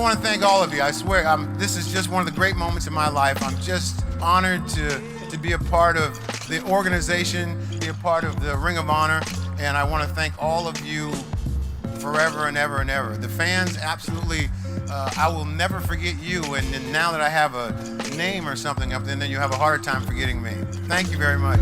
want to thank all of you. I swear, this is just one of the great moments in my life. I'm just honored to be a part of the organization, be a part of the Ring of Honor, and I want to thank all of you forever and ever and ever. The fans, absolutely, I will never forget you, and now that I have a name or something up there, then you have a harder time forgetting me. Thank you very much.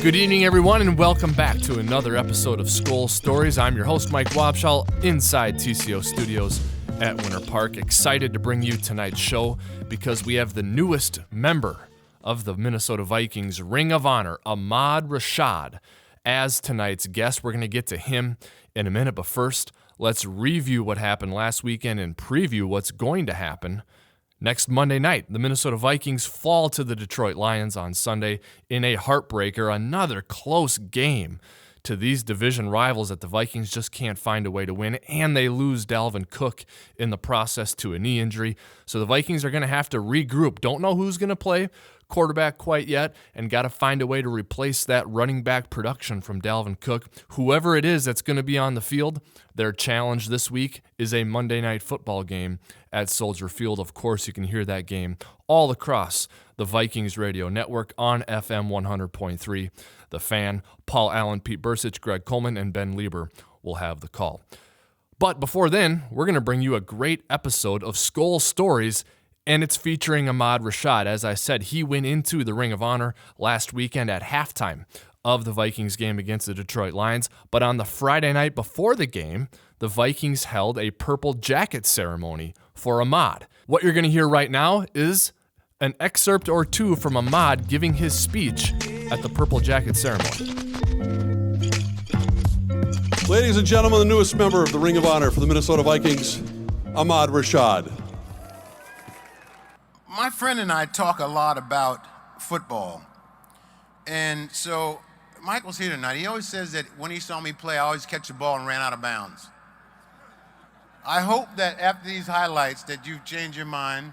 Good evening, everyone, and welcome back to another episode of Skol Stories. I'm your host, Mike Wabschall, inside TCO Studios at Winter Park. Excited to bring you tonight's show because we have the newest member of the Minnesota Vikings Ring of Honor, Ahmad Rashad, as tonight's guest. We're going to get to him in a minute, but first, let's review what happened last weekend and preview what's going to happen next Monday night. The Minnesota Vikings fall to the Detroit Lions on Sunday in a heartbreaker, another close game to these division rivals that the Vikings just can't find a way to win, and they lose Dalvin Cook in the process to a knee injury. So the Vikings are going to have to regroup. Don't know who's going to play quarterback quite yet, and got to find a way to replace that running back production from Dalvin Cook. Whoever it is that's going to be on the field, their challenge this week is a Monday Night Football game at Soldier Field. Of course, you can hear that game all across the Vikings radio network on FM 100.3. The Fan, Paul Allen, Pete Bursich, Greg Coleman, and Ben Lieber will have the call. But before then, we're going to bring you a great episode of Skol Stories, and it's featuring Ahmad Rashad. As I said, he went into the Ring of Honor last weekend at halftime of the Vikings game against the Detroit Lions. But on the Friday night before the game, the Vikings held a purple jacket ceremony for Ahmad. What you're going to hear right now is an excerpt or two from Ahmad giving his speech at the purple jacket ceremony. Ladies and gentlemen, the newest member of the Ring of Honor for the Minnesota Vikings, Ahmad Rashad. My friend and I talk a lot about football. And so Michael's here tonight. He always says that when he saw me play, I always catch the ball and ran out of bounds. I hope that after these highlights that you've changed your mind,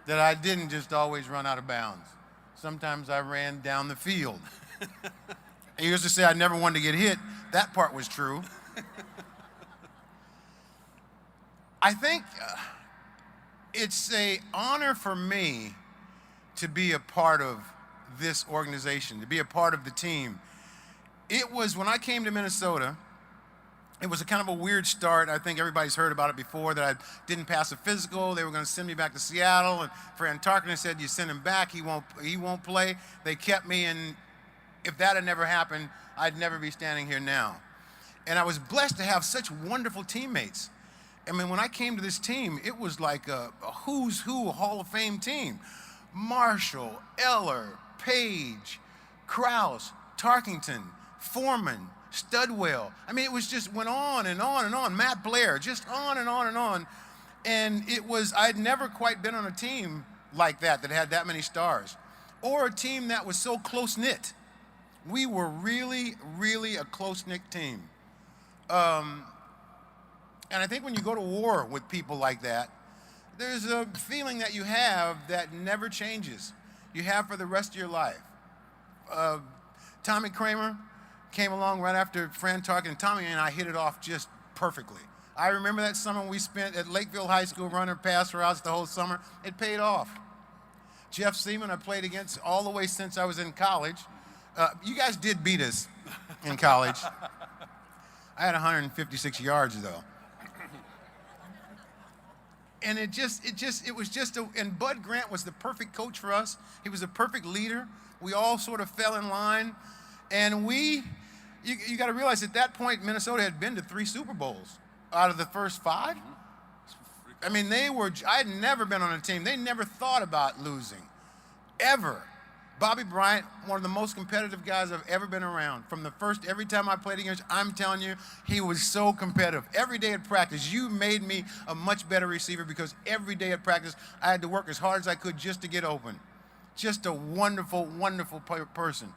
that I didn't just always run out of bounds. Sometimes I ran down the field. He used to say I never wanted to get hit. That part was true. I think it's an honor for me to be a part of this organization, to be a part of the team. It was when I came to Minnesota, it was a kind of a weird start. I think everybody's heard about it before, that I didn't pass a physical. They were going to send me back to Seattle, and Fran Tarkenton said, you send him back, he won't play. They kept me, and if that had never happened, I'd never be standing here now. And I was blessed to have such wonderful teammates. I mean, when I came to this team, it was like a who's who Hall of Fame team. Marshall, Eller, Page, Krause, Tarkenton, Foreman, Studwell. I mean, it was just went on and on and on. Matt Blair, just on and on and on. And it was, I'd never quite been on a team like that had that many stars, or a team that was so close-knit. We were really, really a close-knit team. And I think when you go to war with people like that, there's a feeling that you have that never changes. You have for the rest of your life. Tommy Kramer came along right after Fran Tarkenton. Tommy and I hit it off just perfectly. I remember that summer we spent at Lakeville High School running pass routes the whole summer. It paid off. Jeff Seaman I played against all the way since I was in college. You guys did beat us in college. I had 156 yards though. And and Bud Grant was the perfect coach for us. He was a perfect leader. We all sort of fell in line. And you got to realize at that point, Minnesota had been to 3 Super Bowls out of the first 5. I mean, I had never been on a team. They never thought about losing, ever. Bobby Bryant, one of the most competitive guys I've ever been around. Every time I played against him, I'm telling you, he was so competitive. Every day at practice, you made me a much better receiver because every day at practice, I had to work as hard as I could just to get open. Just a wonderful, wonderful person.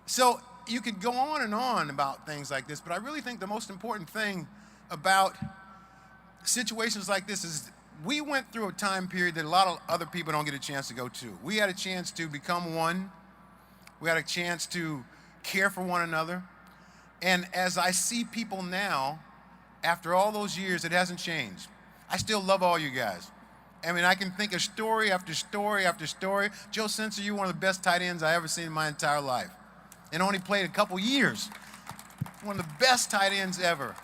So you could go on and on about things like this, but I really think the most important thing about situations like this is we went through a time period that a lot of other people don't get a chance to go to. We had a chance to become one. We had a chance to care for one another. And as I see people now, after all those years, it hasn't changed. I still love all you guys. I mean, I can think of story after story after story. Joe Sensor, you're one of the best tight ends I ever seen in my entire life. And only played a couple years. One of the best tight ends ever.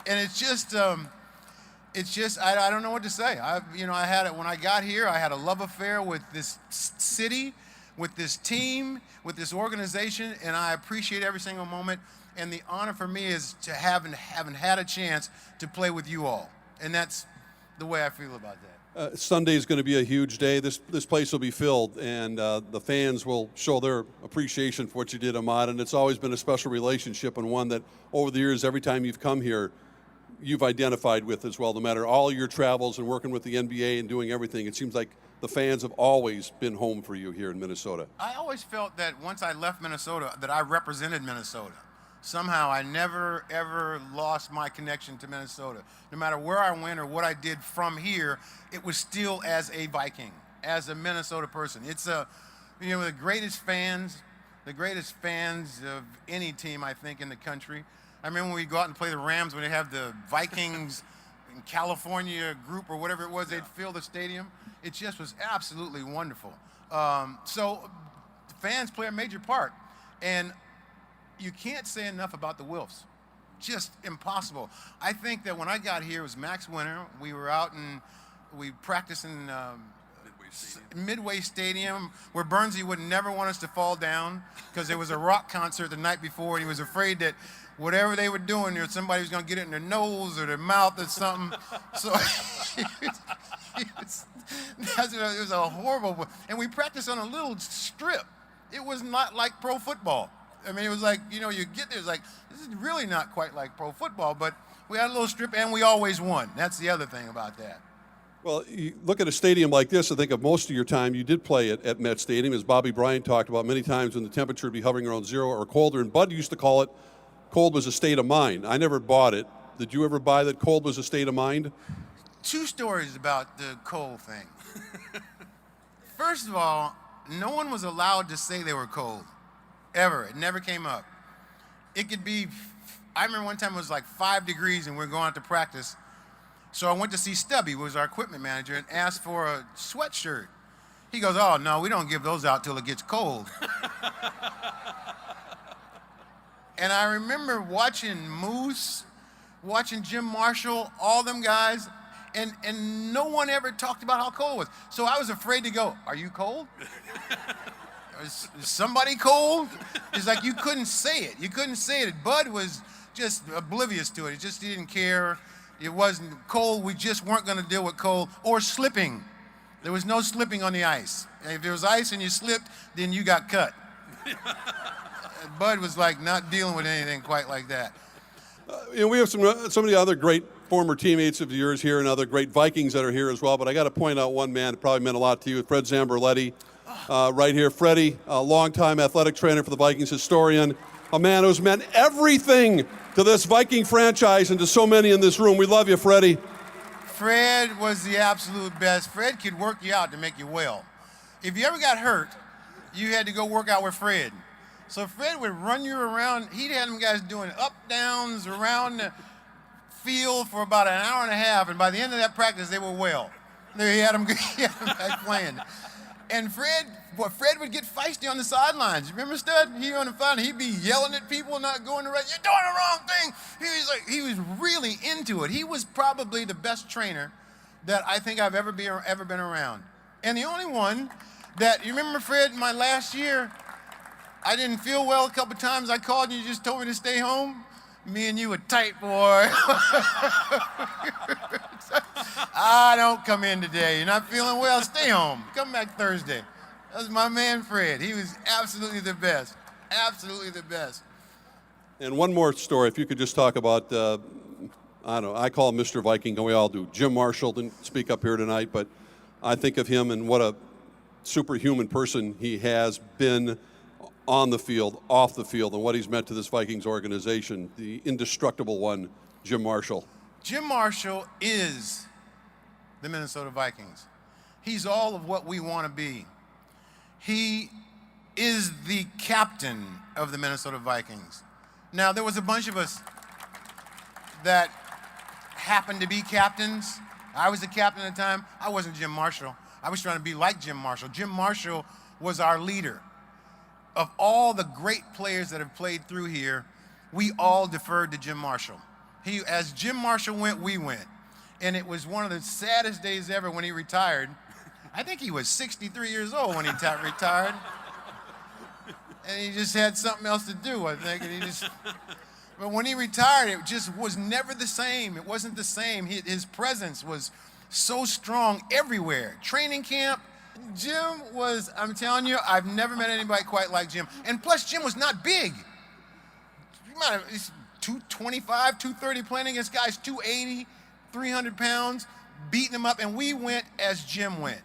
And it's just, I don't know what to say. I had it when I got here. I had a love affair with this city, with this team, with this organization, and I appreciate every single moment. And the honor for me is to having had a chance to play with you all, and that's the way I feel about that. Sunday is going to be a huge day. This place will be filled, and the fans will show their appreciation for what you did, Ahmad. And it's always been a special relationship, and one that over the years, every time you've come here, you've identified with as well. No matter all your travels and working with the NBA and doing everything, it seems like the fans have always been home for you here in Minnesota. I always felt that once I left Minnesota, that I represented Minnesota. Somehow I never, ever lost my connection to Minnesota. No matter where I went or what I did from here, it was still as a Viking, as a Minnesota person. It's the greatest fans of any team, I think, in the country. I remember when we go out and play the Rams, when they have the Vikings in California group or whatever it was, they'd fill the stadium. It just was absolutely wonderful. So fans play a major part. And you can't say enough about the Wilfs. Just impossible. I think that when I got here, it was Max Winter. We were out and we practiced in Midway Stadium, where Bernsey would never want us to fall down because there was a rock concert the night before, and he was afraid that whatever they were doing, somebody was going to get it in their nose or their mouth or something. So it was a horrible. And we practiced on a little strip. It was not like pro football. I mean, it was like, you get there, it's like, this is really not quite like pro football, but we had a little strip and we always won. That's the other thing about that. Well, you look at a stadium like this, I think of most of your time you did play at Met Stadium, as Bobby Bryant talked about many times when the temperature would be hovering around 0 or colder, and Bud used to call it cold was a state of mind. I never bought it. Did you ever buy that cold was a state of mind? Two stories about the cold thing. First of all, no one was allowed to say they were cold. Ever. It never came up. It could be, I remember one time it was like 5 degrees and we were going out to practice. So I went to see Stubby, who was our equipment manager, and asked for a sweatshirt. He goes, oh, no, we don't give those out till it gets cold. And I remember watching Moose, watching Jim Marshall, all them guys, and no one ever talked about how cold it was. So I was afraid to go, are you cold? Is somebody cold? It's like you couldn't say it. You couldn't say it. Bud was just oblivious to it. He didn't care. It wasn't cold. We just weren't going to deal with cold or slipping. There was no slipping on the ice. If there was ice and you slipped, then you got cut. Bud was like not dealing with anything quite like that. We have so many other great former teammates of yours here and other great Vikings that are here as well, but I got to point out one man that probably meant a lot to you, Fred Zamberletti. Right here, Freddie, a longtime athletic trainer for the Vikings, historian, a man who's meant everything to this Viking franchise and to so many in this room. We love you, Freddie. Fred was the absolute best. Fred could work you out to make you well. If you ever got hurt, you had to go work out with Fred. So Fred would run you around. He'd have them guys doing up, downs around the field for about an hour and a half, and by the end of that practice, they were well. He had them guys playing. And Fred would get feisty on the sidelines. Remember, Stud? He on the sideline, he'd be yelling at people, not going the right. You're doing the wrong thing. He was really into it. He was probably the best trainer that I think I've ever been around. And the only one that, you remember, Fred, my last year, I didn't feel well a couple times. I called and you just told me to stay home. Me and you were tight, boy. Don't come in today. You're not feeling well, stay home. Come back Thursday. That was my man, Fred. He was absolutely the best. Absolutely the best. And one more story, if you could just talk about, I call him Mr. Viking, and we all do. Jim Marshall didn't speak up here tonight, but I think of him and what a superhuman person he has been on the field, off the field, and what he's meant to this Vikings organization, the indestructible one, Jim Marshall. Jim Marshall is the Minnesota Vikings. He's all of what we want to be. He is the captain of the Minnesota Vikings. Now, there was a bunch of us that happened to be captains. I was the captain at the time. I wasn't Jim Marshall. I was trying to be like Jim Marshall. Jim Marshall was our leader. Of all the great players that have played through here, we all deferred to Jim Marshall. As Jim Marshall went, we went. And it was one of the saddest days ever when he retired. I think he was 63 years old when he retired. And he just had something else to do, I think. But when he retired, it just was never the same. It wasn't the same. His presence was so strong everywhere. Training camp, Jim was, I'm telling you, I've never met anybody quite like Jim. And plus, Jim was not big. He's 225, 230 playing against guys 280, 300 pounds, beating them up. And we went as Jim went.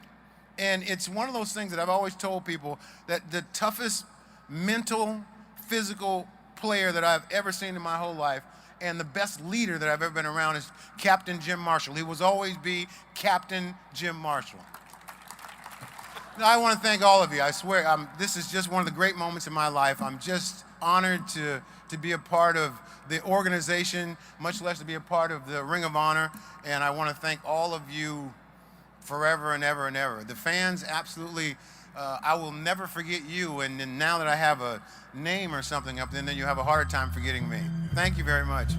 And it's one of those things that I've always told people, that the toughest mental, physical player that I've ever seen in my whole life, and the best leader that I've ever been around, is Captain Jim Marshall. He will always be Captain Jim Marshall. Now, I want to thank all of you. I swear, this is just one of the great moments in my life. I'm just honored to be a part of the organization, much less to be a part of the Ring of Honor. And I want to thank all of you forever and ever and ever. The fans, absolutely. I will never forget you, and then now that I have a name or something up there, then you have a harder time forgetting me. Thank you very much.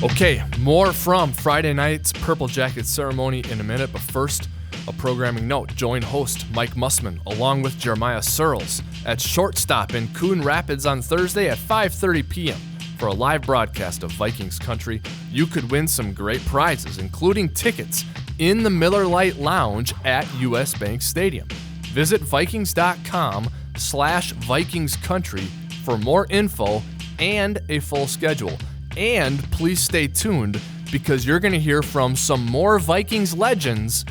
Okay, more from Friday night's Purple Jacket ceremony in a minute, but first, a programming note. Join host Mike Mussman along with Jeremiah Searles at Shortstop in Coon Rapids on Thursday at 5:30 p.m. for a live broadcast of Vikings Country. You could win some great prizes, including tickets in the Miller Lite Lounge at US Bank Stadium. Visit Vikings.com/VikingsCountry for more info and a full schedule. And please stay tuned, because you're going to hear from some more Vikings legends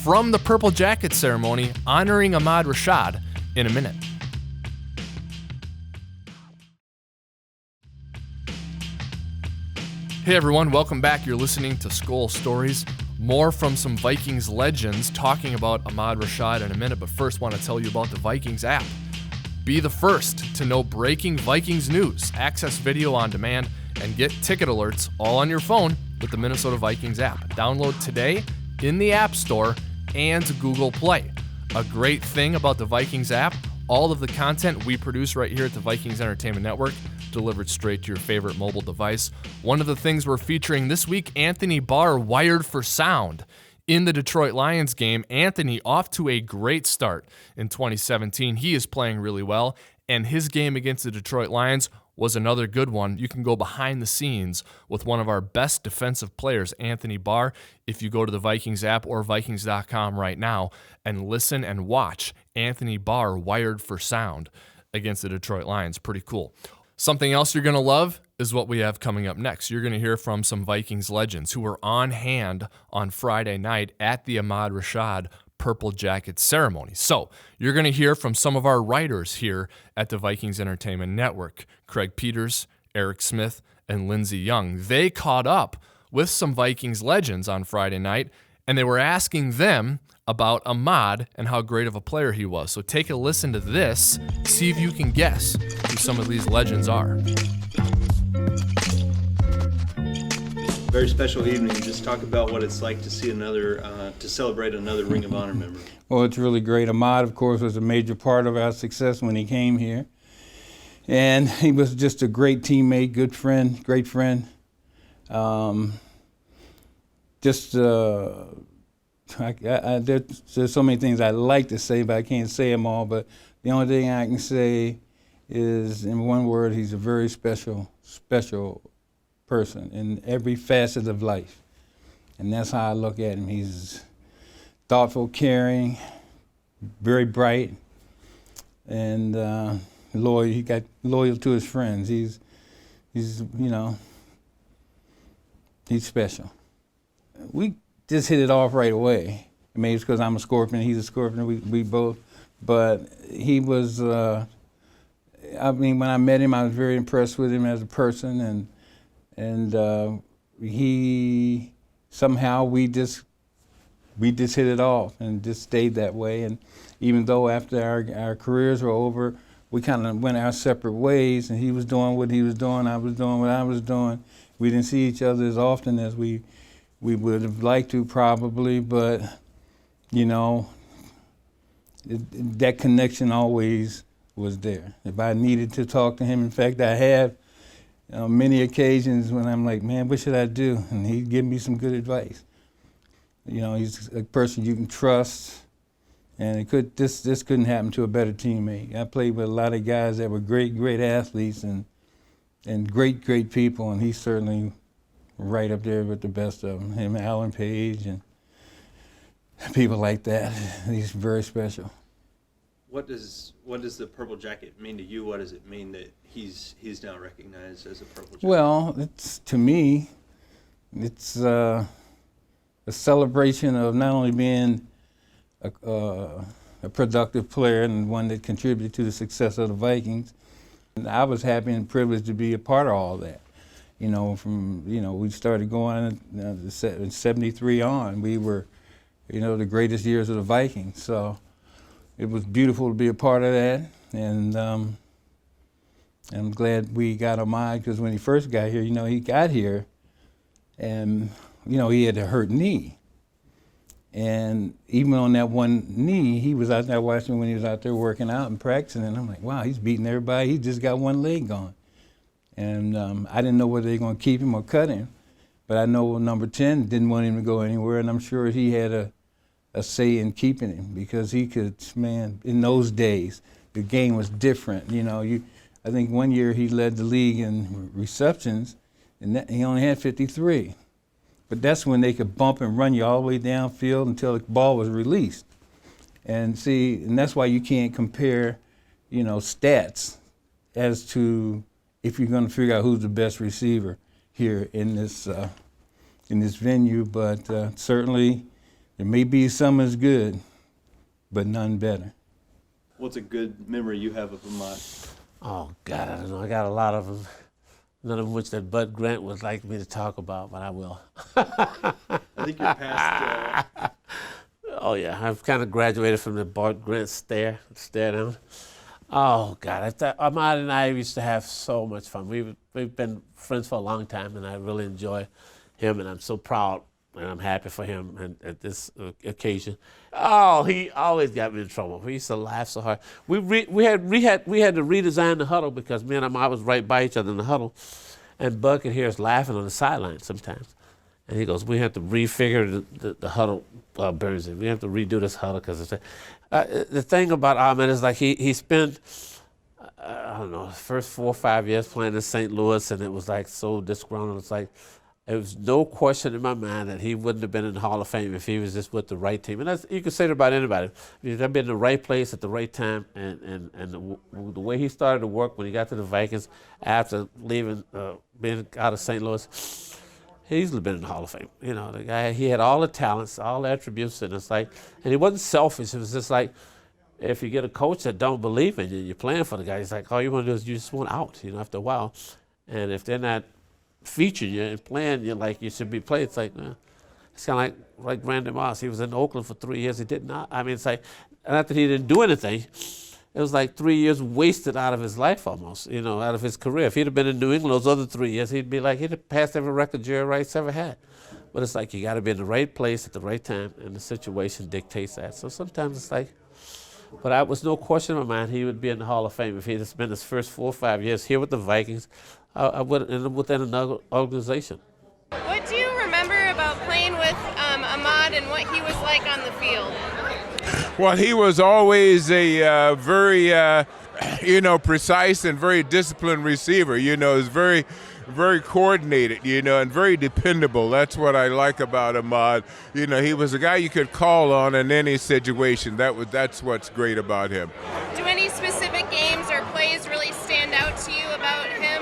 from the Purple Jacket ceremony honoring Ahmad Rashad in a minute. Hey everyone, welcome back. You're listening to Skol Stories. More from some Vikings legends talking about Ahmad Rashad in a minute, but first want to tell you about the Vikings app. Be the first to know breaking Vikings news, access video on demand, and get ticket alerts all on your phone with the Minnesota Vikings app. Download today in the App Store and Google Play. A great thing about the Vikings app, all of the content we produce right here at the Vikings Entertainment Network delivered straight to your favorite mobile device. One of the things we're featuring this week, Anthony Barr wired for sound in the Detroit Lions game. Anthony off to a great start in 2017. He is playing really well, and his game against the Detroit Lions was another good one. You can go behind the scenes with one of our best defensive players, Anthony Barr, if you go to the Vikings app or Vikings.com right now and listen and watch Anthony Barr wired for sound against the Detroit Lions. Pretty cool. Something else you're going to love is what we have coming up next. You're going to hear from some Vikings legends who were on hand on Friday night at the Ahmad Rashad Purple Jacket ceremony. So you're going to hear from some of our writers here at the Vikings Entertainment Network, Craig Peters, Eric Smith, and Lindsey Young. They caught up with some Vikings legends on Friday night, and they were asking them about Ahmad and how great of a player he was. So take a listen to this, see if you can guess who some of these legends are. Very special evening. Just talk about what it's like to see to celebrate another Ring of Honor member. Well, it's really great. Ahmad, of course, was a major part of our success when he came here. And he was just a great teammate, good friend, great friend. There's so many things I'd like to say, but I can't say them all. But the only thing I can say is, in one word, he's a very special person in every facet of life. And that's how I look at him. He's thoughtful, caring, very bright, and loyal. He got loyal to his friends. He's special. We just hit it off right away. Maybe it's because I'm a Scorpion, he's a Scorpion, we both. But he was, when I met him, I was very impressed with him as a person, and he, somehow we just hit it off and just stayed that way. And even though after our careers were over, we kind of went our separate ways, and he was doing what he was doing, I was doing what I was doing. We didn't see each other as often as we would have liked to probably, but, you know, that connection always was there. If I needed to talk to him, in fact, I have many occasions when I'm like, man, what should I do? And he'd give me some good advice. You know, he's a person you can trust, and this couldn't happen to a better teammate. I played with a lot of guys that were great athletes and great people, and he's certainly right up there with the best of them. Him, Alan Page, and people like that. He's very special. What does the purple jacket mean to you? What does it mean that he's now recognized as a purple jacket? Well, to me, it's a celebration of not only being a productive player and one that contributed to the success of the Vikings. And I was happy and privileged to be a part of all that. You know, we started going in 73 on. We were, the greatest years of the Vikings. So it was beautiful to be a part of that. And I'm glad we got Ahmad, because when he first got here, he got here and, he had a hurt knee. And even on that one knee, he was out there watching when he was out there working out and practicing, and I'm like, wow, he's beating everybody. He just got one leg gone. And I didn't know whether they were going to keep him or cut him, but I know number 10 didn't want him to go anywhere, and I'm sure he had a say in keeping him, because he could, man, in those days, the game was different. I think one year he led the league in receptions, and he only had 53. But that's when they could bump and run you all the way downfield until the ball was released. And that's why you can't compare, stats as to if you're going to figure out who's the best receiver here in this venue. But certainly there may be some as good, but none better. What's a good memory you have of Ahmad? Oh, God, I don't know. I got a lot of them. None of which that Bud Grant would like me to talk about, but I will. I think you're past... Oh, yeah. I've kind of graduated from the Bud Grant stare down. Oh, God. Ahmad and I used to have so much fun. We've been friends for a long time, and I really enjoy him, and I'm so proud, and I'm happy for him at this occasion. Oh, he always got me in trouble. We used to laugh so hard. We had to redesign the huddle because me and Ahmad was right by each other in the huddle, and Bud could hear us laughing on the sideline sometimes. And he goes, we have to refigure the huddle, Burnsy. We have to redo this huddle because the thing about Ahmad is like he spent, I don't know, the first 4 or 5 years playing in St. Louis, and it was like so disgruntled. It's like, there was no question in my mind that he wouldn't have been in the Hall of Fame if he was just with the right team. And you can say that about anybody. He's been in the right place at the right time, and the way he started to work when he got to the Vikings after leaving, being out of St. Louis, he's been in the Hall of Fame. The guy, he had all the talents, all the attributes, and and he wasn't selfish. It was just like, if you get a coach that don't believe in you, you're playing for the guy, he's like, all you want to do is you just want out, after a while. And if they're not featuring you and playing you like you should be played, it's like, it's kind of like Randy Moss. He was in Oakland for 3 years. He did not. I mean, it's like, not that he didn't do anything. It was like 3 years wasted out of his life almost, out of his career. If he'd have been in New England those other 3 years, he'd have passed every record Jerry Rice ever had. But it's like you got to be in the right place at the right time, and the situation dictates that. So sometimes it's like, but I was no question in my mind he would be in the Hall of Fame if he'd have spent his first 4 or 5 years here with the Vikings. I would end up within another organization. What do you remember about playing with Ahmad and what he was like on the field? Well, he was always a very, precise and very disciplined receiver. He was very, very coordinated, and very dependable. That's what I like about Ahmad. He was a guy you could call on in any situation. That's what's great about him. Do any specific games or plays really stand out to you about him?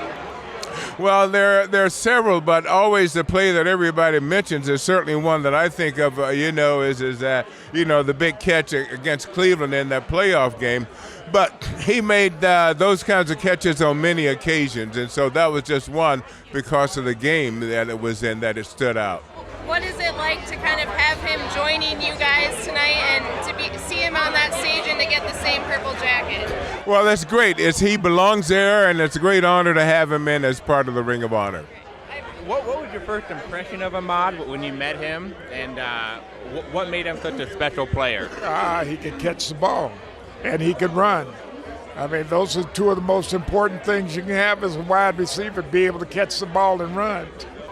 Well, there are several, but always the play that everybody mentions is certainly one that I think of, is the big catch against Cleveland in that playoff game. But he made those kinds of catches on many occasions, and so that was just one because of the game that it was in that it stood out. What is it like like to kind of have him joining you guys tonight and to see him on that stage and to get the same purple jacket? Well, that's great. He belongs there, and it's a great honor to have him in as part of the Ring of Honor. What was your first impression of Ahmad when you met him, and what made him such a special player? He could catch the ball, and he could run. I mean, those are two of the most important things you can have as a wide receiver, be able to catch the ball and run,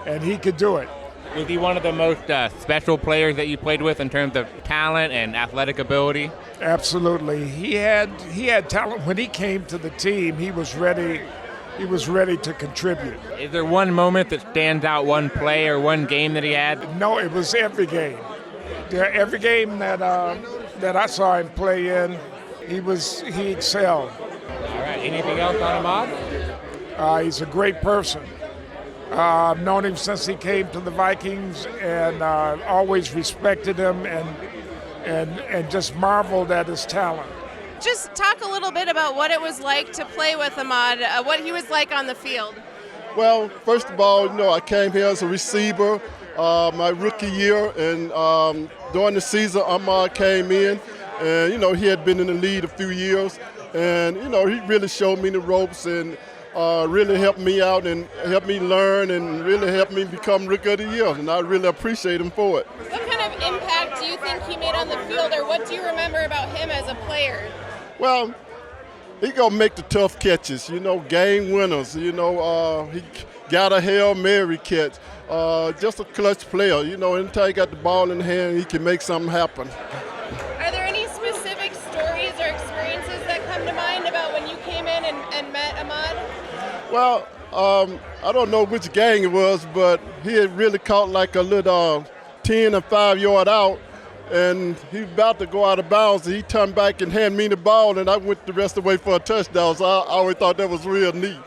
and he could do it. Was he one of the most special players that you played with in terms of talent and athletic ability? Absolutely. He had talent. When he came to the team, he was ready to contribute. Is there one moment that stands out, one play or one game that he had? No, it was every game. Every game that I saw him play in, he excelled. All right. Anything else on Ahmad? He's a great person. I've known him since he came to the Vikings, and always respected him and just marveled at his talent. Just talk a little bit about what it was like to play with Ahmad, what he was like on the field. Well, first of all, I came here as a receiver my rookie year, and during the season, Ahmad came in, and, he had been in the league a few years, and, he really showed me the ropes and really helped me out and helped me learn and really helped me become Rookie of the Year, and I really appreciate him for it. What kind of impact do you think he made on the field, or what do you remember about him as a player? Well, he gonna make the tough catches, game winners. He got a Hail Mary catch. Just a clutch player. Anytime he got the ball in hand, he can make something happen. Are there any specific stories or experiences that come to mind about when you came in and met Ahmad? Well, I don't know which gang it was, but he had really caught like a little 10 or 5 yard out, and he was about to go out of bounds, and he turned back and handed me the ball, and I went the rest of the way for a touchdown, so I always thought that was real neat.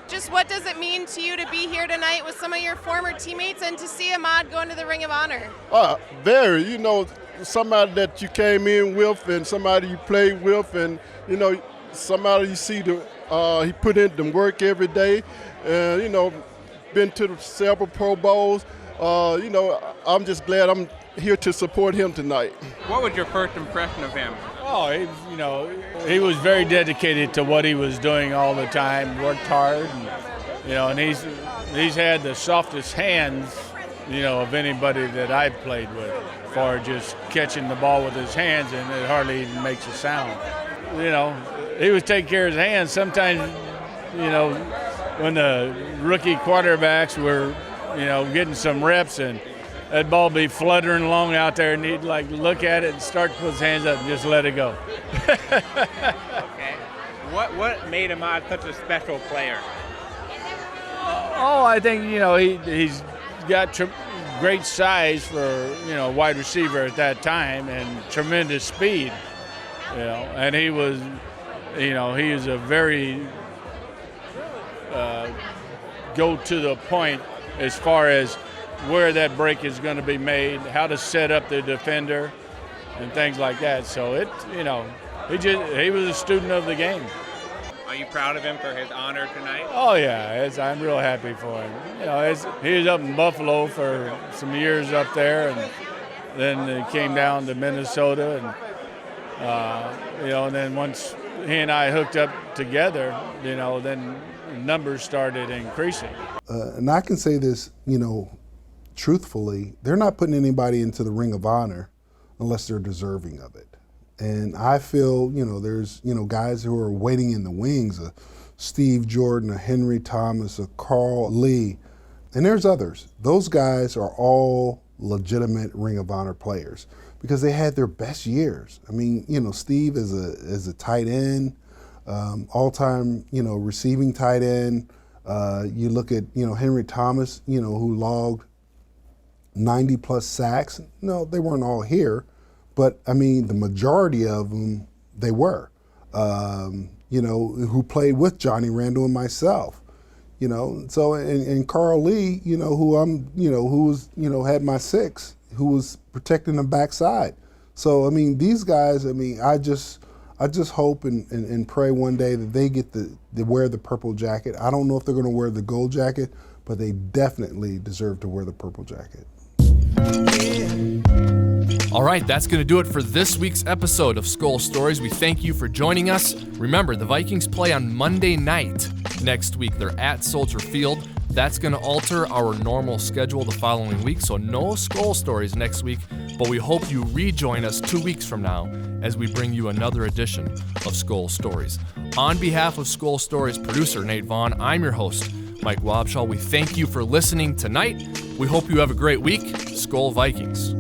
Just what does it mean to you to be here tonight with some of your former teammates and to see Ahmad go into the Ring of Honor? Very, somebody that you came in with and somebody you played with, and, somebody you see he put in the work every day, and, been to several Pro Bowls. I'm just glad I'm here to support him tonight. What was your first impression of him? Oh, he was very dedicated to what he was doing all the time, worked hard, and he's had the softest hands, of anybody that I've played with, for just catching the ball with his hands, and it hardly even makes a sound. He was taking care of his hands. Sometimes, when the rookie quarterbacks were, getting some reps, and that ball be fluttering along out there, and he'd look at it and start to put his hands up and just let it go. Okay. What made Ahmad such a special player? I think he's got great size for a wide receiver at that time, and tremendous speed. And he was, he is a very go to the point as far as where that break is going to be made, how to set up the defender, and things like that. So he was a student of the game. Are you proud of him for his honor tonight? Oh yeah, I'm real happy for him. He was up in Buffalo for some years up there, and then he came down to Minnesota, and and then once he and I hooked up together, then numbers started increasing. And I can say this, truthfully, they're not putting anybody into the Ring of Honor unless they're deserving of it. And I feel, there's, guys who are waiting in the wings, a Steve Jordan, a Henry Thomas, a Carl Lee, and there's others. Those guys are all legitimate Ring of Honor players because they had their best years. I mean, Steve is a tight end, all-time, receiving tight end. You look at, Henry Thomas, who logged 90-plus sacks. No, they weren't all here, but, the majority of them, they were, who played with Johnny Randall and myself, So, and Carl Lee, who was, had my 6, who was protecting the backside. So, these guys, I just hope and pray one day that they get to wear the purple jacket. I don't know if they're going to wear the gold jacket, but they definitely deserve to wear the purple jacket. All right, that's going to do it for this week's episode of Skol Stories. We thank you for joining us. Remember, the Vikings play on Monday night next week. They're at Soldier Field. That's going to alter our normal schedule the following week, so no Skol Stories next week, but we hope you rejoin us 2 weeks from now as we bring you another edition of Skol Stories. On behalf of Skol Stories producer Nate Vaughn, I'm your host, Mike Wabshall. We thank you for listening tonight. We hope you have a great week. Skol Vikings.